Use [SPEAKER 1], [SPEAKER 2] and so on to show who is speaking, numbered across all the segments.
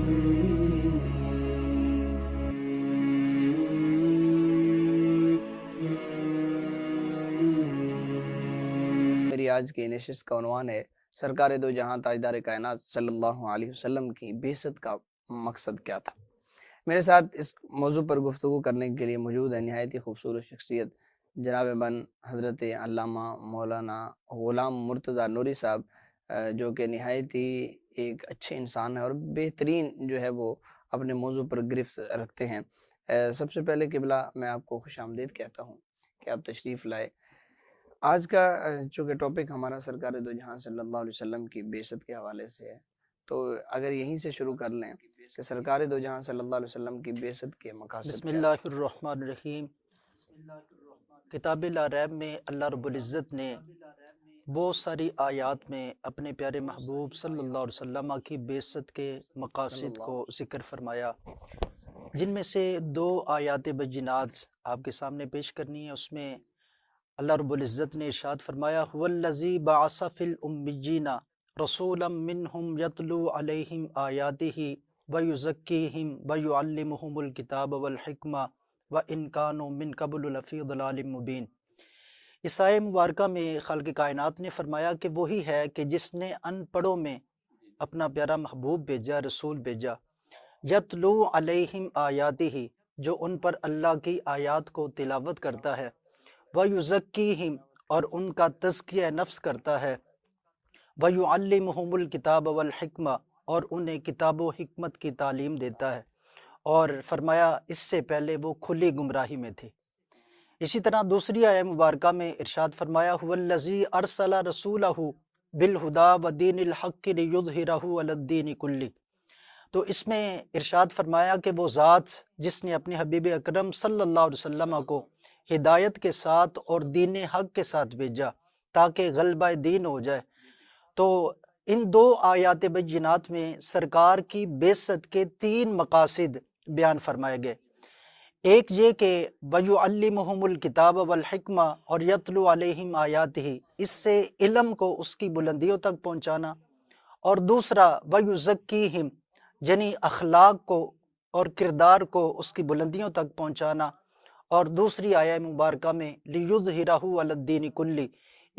[SPEAKER 1] میری آج کی نشست کا عنوان ہے سرکار دو جہاں تاجدار کائنات صلی اللہ علیہ وسلم کی بعثت کا مقصد کیا تھا۔ میرے ساتھ اس موضوع پر گفتگو کرنے کے لیے موجود ہے نہایت ہی خوبصورت شخصیت جناب بن حضرت علامہ مولانا غلام مرتضیٰ نوری صاحب، جو کہ نہایت ہی ایک اچھے انسان ہیں اور بہترین جو ہے وہ اپنے موضوع پر گرفت رکھتے ہیں۔ سب سے پہلے قبلہ میں آپ کو خوش آمدید کہتا ہوں کہ آپ تشریف لائے۔ آج کا چونکہ ٹاپک ہمارا سرکار دو جہاں صلی اللہ علیہ وسلم کی بعثت کے حوالے سے ہے، تو اگر یہیں سے شروع کر لیں کہ سرکار دو جہاں صلی اللہ علیہ وسلم کی بعثت کے مقاصد
[SPEAKER 2] بسم
[SPEAKER 1] کیا
[SPEAKER 2] اللہ الرحمن الرحیم۔ کتاب لا ریب میں اللہ رب العزت نے بہت ساری آیات میں اپنے پیارے محبوب صلی اللہ علیہ وسلم کی بعثت کے مقاصد کو ذکر فرمایا، جن میں سے دو آیات بینات آپ کے سامنے پیش کرنی ہے۔ اس میں اللہ رب العزت نے ارشاد فرمایا هو الذی بعث فی الامیین رسولا منہم یتلو علیہم آیاتہ ویزکیہم ویعلمہم الکتاب والحکمہ وان کانوا من قبل لفی ضلال مبین۔ اس آیہ مبارکہ میں خالق کائنات نے فرمایا کہ وہی ہے کہ جس نے ان پڑھوں میں اپنا پیارا محبوب بھیجا، رسول بھیجا، یتلو علیہم آیاتہ، جو ان پر اللہ کی آیات کو تلاوت کرتا ہے، وَيُزَكِّيهِمْ، اور ان کا تزکیہ نفس کرتا ہے، وَيُعَلِّمُهُمُ الْكِتَابَ وَالْحِكْمَةَ، اور انہیں کتاب و حکمت کی تعلیم دیتا ہے۔ اور فرمایا اس سے پہلے وہ کھلی گمراہی میں تھے۔ اسی طرح دوسری آیہ مبارکہ میں ارشاد فرمایا هُوَ الَّذِي أَرْسَلَ رَسُولَهُ بِالْهُدَى وَدِينِ الْحَقِّ لِيُظْهِرَهُ عَلَى الدِّينِ كُلِّهِ۔ تو اس میں ارشاد فرمایا کہ وہ ذات جس نے اپنے حبیب اکرم صلی اللہ علیہ وسلم کو ہدایت کے ساتھ اور دین حق کے ساتھ بھیجا تاکہ غلبہ دین ہو جائے، تو ان دو آیات بینات میں سرکار کی بعثت کے تین مقاصد بیان فرمائے گئے۔ ایک یہ کہ وَيُعَلِّمُهُمُ الْكِتَابَ وَالْحِكْمَةَ، اور یتلو علیہم آیاتہ، اس سے علم کو اس کی بلندیوں تک پہنچانا، اور دوسرا وَيُزَكِّيهِمْ، یعنی اخلاق کو اور کردار کو اس کی بلندیوں تک پہنچانا، اور دوسری آیہ مبارکہ میں لِيُظْهِرَهُ عَلَى الدِّينِ كُلِّهِ،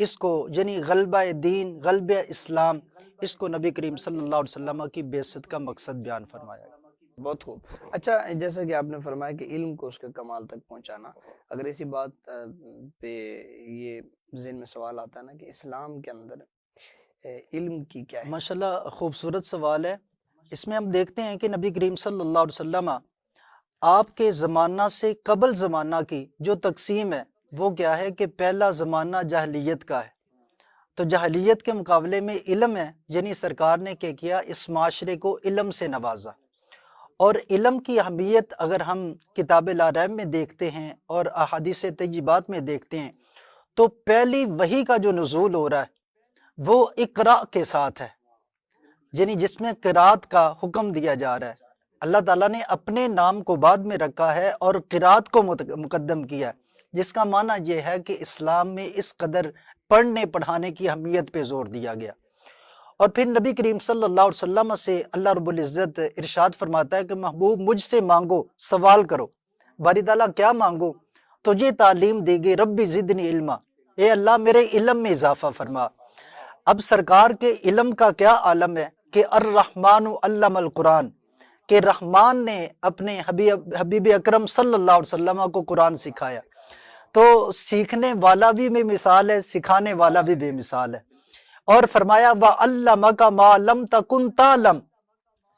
[SPEAKER 2] اس کو یعنی غلبہ دین، غلبہ اسلام، اس کو نبی کریم صلی اللہ علیہ وسلم کی بعثت کا مقصد بیان فرمایا۔
[SPEAKER 1] بہت خوب۔ اچھا، جیسا کہ آپ نے فرمایا کہ علم کو اس کے کمال تک پہنچانا، اگر اسی بات پہ یہ ذہن میں سوال آتا ہے نا کہ اسلام کے اندر علم کی کیا ہے؟
[SPEAKER 2] ماشاءاللہ خوبصورت سوال ہے۔ اس میں ہم دیکھتے ہیں کہ نبی کریم صلی اللہ علیہ وسلم آپ کے زمانہ سے قبل زمانہ کی جو تقسیم ہے وہ کیا ہے کہ پہلا زمانہ جاہلیت کا ہے، تو جاہلیت کے مقابلے میں علم ہے، یعنی سرکار نے کیا کیا، اس معاشرے کو علم سے نوازا۔ اور علم کی اہمیت اگر ہم کتاب لا ریب میں دیکھتے ہیں اور احادیث طیبات میں دیکھتے ہیں، تو پہلی وحی کا جو نزول ہو رہا ہے وہ اقرا کے ساتھ ہے، یعنی جس میں قرات کا حکم دیا جا رہا ہے۔ اللہ تعالیٰ نے اپنے نام کو بعد میں رکھا ہے اور قرات کو مقدم کیا ہے، جس کا معنی یہ ہے کہ اسلام میں اس قدر پڑھنے پڑھانے کی اہمیت پہ زور دیا گیا۔ اور پھر نبی کریم صلی اللہ علیہ وسلم سے اللہ رب العزت ارشاد فرماتا ہے کہ محبوب مجھ سے مانگو، سوال کرو۔ باری تعالیٰ کیا مانگو؟ تو یہ تعلیم دے گی، ربی زدنی علما، اے اللہ میرے علم میں اضافہ فرما۔ اب سرکار کے علم کا کیا عالم ہے کہ الرحمن علم القرآن، کہ رحمان نے اپنے حبیب اکرم صلی اللہ علیہ وسلم کو قرآن سکھایا۔ تو سیکھنے والا بھی بے مثال ہے، سکھانے والا بھی بے مثال ہے۔ اور فرمایا وَعَلَّمَكَ مَا لَمْ تَكُنْ تَعْلَمْ،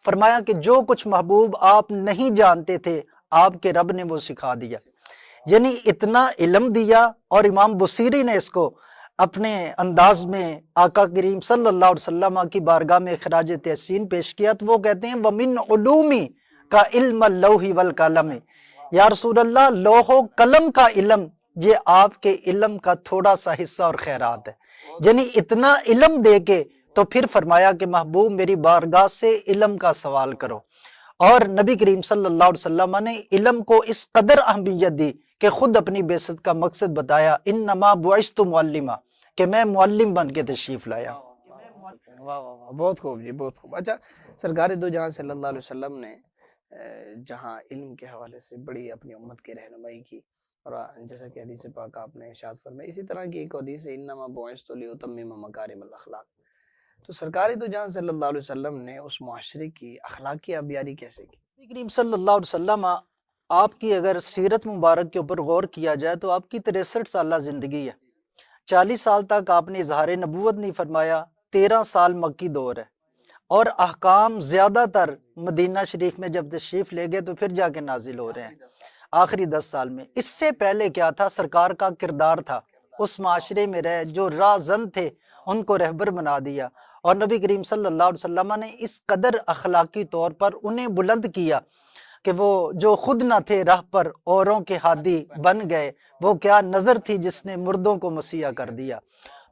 [SPEAKER 2] فرمایا کہ جو کچھ محبوب آپ نہیں جانتے تھے آپ کے رب نے وہ سکھا دیا، یعنی اتنا علم دیا۔ اور امام بصیری نے اس کو اپنے انداز میں آقا کریم صلی اللہ علیہ وسلم کی بارگاہ میں خراج تحسین پیش کیا، تو وہ کہتے ہیں وَمِنْ عُلُومِ کا علم اللوح والقلم، یا رسول اللہ لوح و قلم کا علم یہ آپ کے علم کا تھوڑا سا حصہ اور خیرات ہے، یعنی اتنا علم دے کے تو پھر فرمایا کہ محبوب میری بارگاہ سے علم کا سوال کرو۔ اور نبی کریم صلی اللہ علیہ وسلم نے علم کو اس قدر اہمیت دی کہ خود اپنی بعثت کا مقصد بتایا، انما بعثت معلما، کہ میں معلم بن کے تشریف لایا۔
[SPEAKER 1] واہ واہ واہ، بہت خوب جی، بہت خوب۔ اچھا، سرکار دو جہاں صلی اللہ علیہ وسلم نے جہاں علم کے حوالے سے بڑی اپنی امت کی رہنمائی کی، اور جیسا کہ حدیث پاک آپ نے ارشاد فرمایا، اسی طرح کی ایک حدیث ہے انما بعثت لاتمم مکارم الاخلاق۔ تو سرکار دو جہاں صلی اللہ علیہ وسلم نے اس معاشرے کی اخلاقی آبیاری کیسے کی؟
[SPEAKER 2] نبی کریم صلی اللہ علیہ وسلم آپ کی اگر سیرت مبارک کے اوپر غور کیا جائے تو آپ کی 63 سالہ زندگی ہے، 40 سال تک آپ نے اظہار نبوت نہیں فرمایا، 13 سال مکی دور ہے، اور احکام زیادہ تر مدینہ شریف میں جب تشریف لے گئے تو پھر جا کے نازل ہو رہے ہیں آخری 10 سال میں۔ اس سے پہلے کیا تھا؟ سرکار کا کردار تھا، اس معاشرے میں رہے، جو راہزن تھے ان کو رہبر بنا دیا، اور نبی کریم صلی اللہ علیہ وسلم نے اس قدر اخلاقی طور پر انہیں بلند کیا کہ وہ جو خود نہ تھے راہ پر اوروں کے ہادی بن گئے، وہ کیا نظر تھی جس نے مردوں کو مسیحا کر دیا۔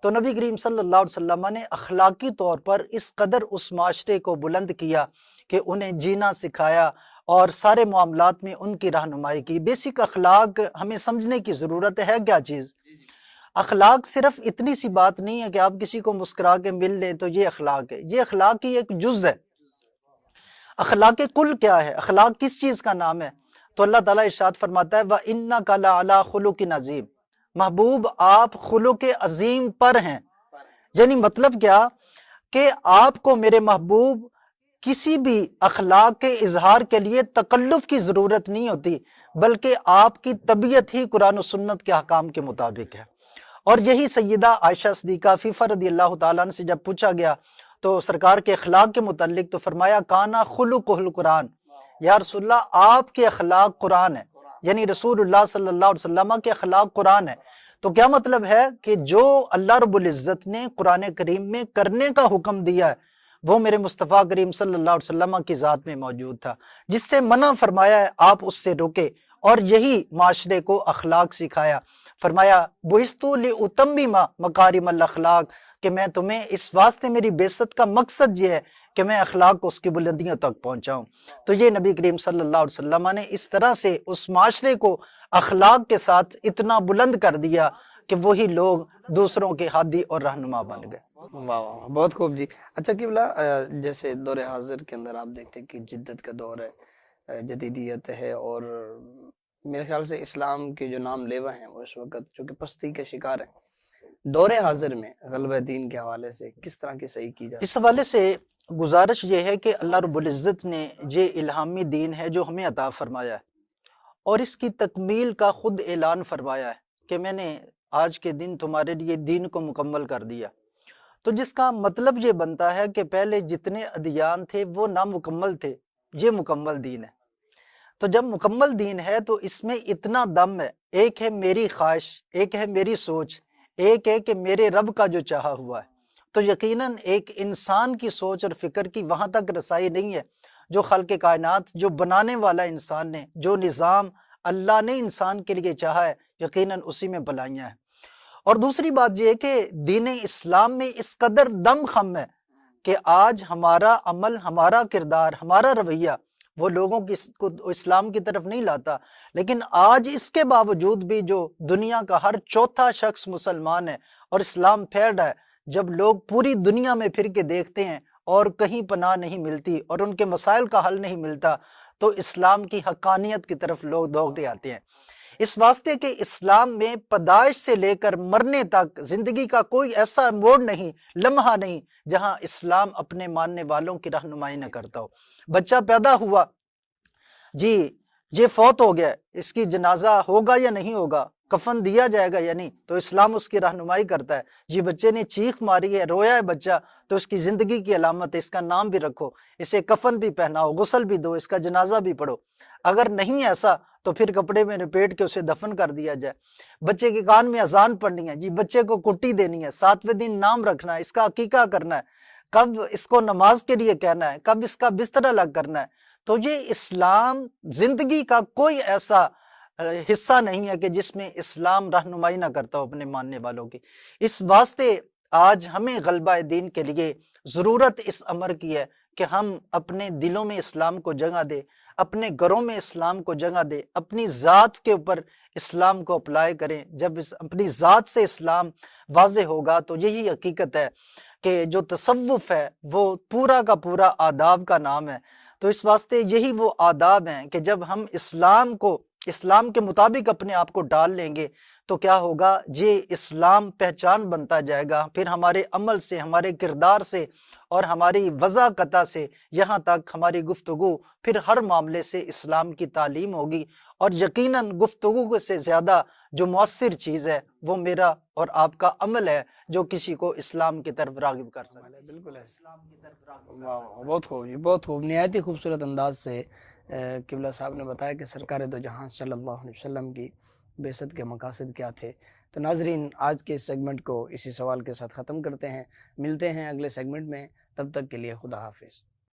[SPEAKER 2] تو نبی کریم صلی اللہ علیہ وسلم نے اخلاقی طور پر اس قدر اس معاشرے کو بلند کیا کہ انہیں جینا سکھایا اور سارے معاملات میں ان کی رہنمائی کی۔ بیسک اخلاق ہمیں سمجھنے کی ضرورت ہے کیا چیز؟ اخلاق صرف اتنی سی بات نہیں ہے کہ آپ کسی کو مسکرا کے مل لیں تو یہ اخلاق ہے، یہ اخلاق کی ایک جز ہے۔ اخلاق کل کیا ہے؟ اخلاق کس چیز کا نام ہے؟ تو اللہ تعالیٰ ارشاد فرماتا ہے وَإِنَّكَ لَعَلَىٰ خُلُقٍ عَظِيمٍ، محبوب آپ خلق عظیم پر ہیں۔ یعنی مطلب کیا کہ آپ کو میرے محبوب کسی بھی اخلاق کے اظہار کے لیے تکلف کی ضرورت نہیں ہوتی، بلکہ آپ کی طبیعت ہی قرآن و سنت کے احکام کے مطابق ہے۔ اور یہی سیدہ عائشہ صدیقہ عفیفہ رضی اللہ تعالیٰ عنہ سے جب پوچھا گیا تو سرکار کے اخلاق کے متعلق تو فرمایا کانا خلقہ القرآن، یا رسول اللہ آپ کے اخلاق قرآن ہے، یعنی رسول اللہ صلی اللہ علیہ وسلم کے اخلاق قرآن ہے۔ تو کیا مطلب ہے کہ جو اللہ رب العزت نے قرآن کریم میں کرنے کا حکم دیا ہے وہ میرے مصطفیٰ کریم صلی اللہ علیہ وسلم کی ذات میں موجود تھا، جس سے منع فرمایا ہے آپ اس سے رکے، اور یہی معاشرے کو اخلاق سکھایا۔ فرمایا بُعِثْتُ لِأُتَمِّمَ مَكَارِمَ الْأَخْلَاقِ، کہ میں تمہیں اس واسطے میری بعثت کا مقصد یہ ہے کہ میں اخلاق کو اس کی بلندیوں تک پہنچاؤں۔ تو یہ نبی کریم صلی اللہ علیہ وسلم نے اس طرح سے اس معاشرے کو اخلاق کے ساتھ اتنا بلند کر دیا کہ وہی لوگ دوسروں کے ہادی اور رہنما بن گئے۔
[SPEAKER 1] واہ واہ، بہت خوب جی۔ اچھا قبلہ، جیسے دور حاضر کے اندر آپ دیکھتے ہیں کہ جدت کا دور ہے، جدیدیت ہے، اور میرے خیال سے اسلام کے جو نام لیوا ہیں وہ اس وقت چونکہ پستی کے شکار ہیں، دور حاضر میں غلبہ دین کے حوالے سے کس طرح کی صحیح کی جائے؟
[SPEAKER 2] اس حوالے سے گزارش یہ ہے کہ اللہ رب العزت نے یہ الہامی دین ہے جو ہمیں عطا فرمایا ہے، اور اس کی تکمیل کا خود اعلان فرمایا ہے کہ میں نے آج کے دن تمہارے لیے دین کو مکمل کر دیا۔ تو جس کا مطلب یہ بنتا ہے کہ پہلے جتنے ادیان تھے وہ نامکمل تھے، یہ مکمل دین ہے۔ تو جب مکمل دین ہے تو اس میں اتنا دم ہے، ایک ہے میری خواہش، ایک ہے میری سوچ، ایک ہے کہ میرے رب کا جو چاہا ہوا ہے۔ تو یقیناً ایک انسان کی سوچ اور فکر کی وہاں تک رسائی نہیں ہے جو خلق کائنات، جو بنانے والا انسان نے، جو نظام اللہ نے انسان کے لیے چاہا ہے، یقیناً اسی میں بھلائیاں ہیں۔ اور دوسری بات یہ ہے کہ دین اسلام میں اس قدر دم خم ہے کہ آج ہمارا عمل، ہمارا کردار، ہمارا رویہ وہ لوگوں کو اسلام کی طرف نہیں لاتا، لیکن آج اس کے باوجود بھی جو دنیا کا ہر چوتھا شخص مسلمان ہے اور اسلام پھیل رہا ہے، جب لوگ پوری دنیا میں پھر کے دیکھتے ہیں اور کہیں پناہ نہیں ملتی اور ان کے مسائل کا حل نہیں ملتا تو اسلام کی حقانیت کی طرف لوگ دوڑتے آتے ہیں۔ اس واسطے کہ اسلام میں پیدائش سے لے کر مرنے تک زندگی کا کوئی ایسا موڑ نہیں، لمحہ نہیں جہاں اسلام اپنے ماننے والوں کی رہنمائی نہ کرتا ہو۔ بچہ پیدا ہوا، جی یہ فوت ہو گیا، اس کی جنازہ ہوگا یا نہیں ہوگا، کفن دیا جائے گا یا نہیں، تو اسلام اس کی رہنمائی کرتا ہے۔ جی بچے نے چیخ ماری ہے، رویا ہے بچہ، تو اس کی زندگی کی علامت ہے، اس کا نام بھی رکھو، اسے کفن بھی پہناؤ، غسل بھی دو، اس کا جنازہ بھی پڑھو۔ اگر نہیں ایسا تو پھر کپڑے میں لپیٹ کے اسے دفن کر دیا جائے۔ بچے کے کان میں اذان پڑھنی ہے، جی بچے کو کٹی دینی ہے، 7ویں دن نام رکھنا ہے، اس کا عقیقہ کرنا ہے، کب اس کو نماز کے لیے کہنا ہے، کب اس کا بستر الگ کرنا ہے۔ تو یہ اسلام زندگی کا کوئی ایسا حصہ نہیں ہے کہ جس میں اسلام رہنمائی نہ کرتا ہو اپنے ماننے والوں کی۔ اس واسطے آج ہمیں غلبہ دین کے لیے ضرورت اس امر کی ہے کہ ہم اپنے دلوں میں اسلام کو جگہ دیں، اپنے گھروں میں اسلام کو جگہ دیں، اپنی ذات کے اوپر اسلام کو اپلائی کریں۔ جب اپنی ذات سے اسلام واضح ہوگا تو یہی حقیقت ہے کہ جو تصوف ہے وہ پورا کا پورا آداب کا نام ہے۔ تو اس واسطے یہی وہ آداب ہیں کہ جب ہم اسلام کے مطابق اپنے آپ کو ڈال لیں گے تو کیا ہوگا، یہ اسلام پہچان بنتا جائے گا، پھر ہمارے عمل سے، ہمارے کردار سے اور ہماری وضاقتہ سے یہاں تک ہماری گفتگو پھر ہر معاملے سے اسلام کی تعلیم ہوگی۔ اور یقیناً گفتگو سے زیادہ جو مؤثر چیز ہے وہ میرا اور آپ کا عمل ہے، جو کسی کو اسلام کی طرف راغب کر سکتا ہے۔
[SPEAKER 1] بالکل ایسے بہت خوب جی، بہت خوب، نہایت ہی خوبصورت انداز سے قبلہ صاحب نے بتایا کہ سرکار دو جہاں صلی اللہ علیہ وسلم کی بعثت کے مقاصد کیا تھے۔ تو ناظرین، آج کے اس سیگمنٹ کو اسی سوال کے ساتھ ختم کرتے ہیں، ملتے ہیں اگلے سیگمنٹ میں، تب تک کے لیے خدا حافظ۔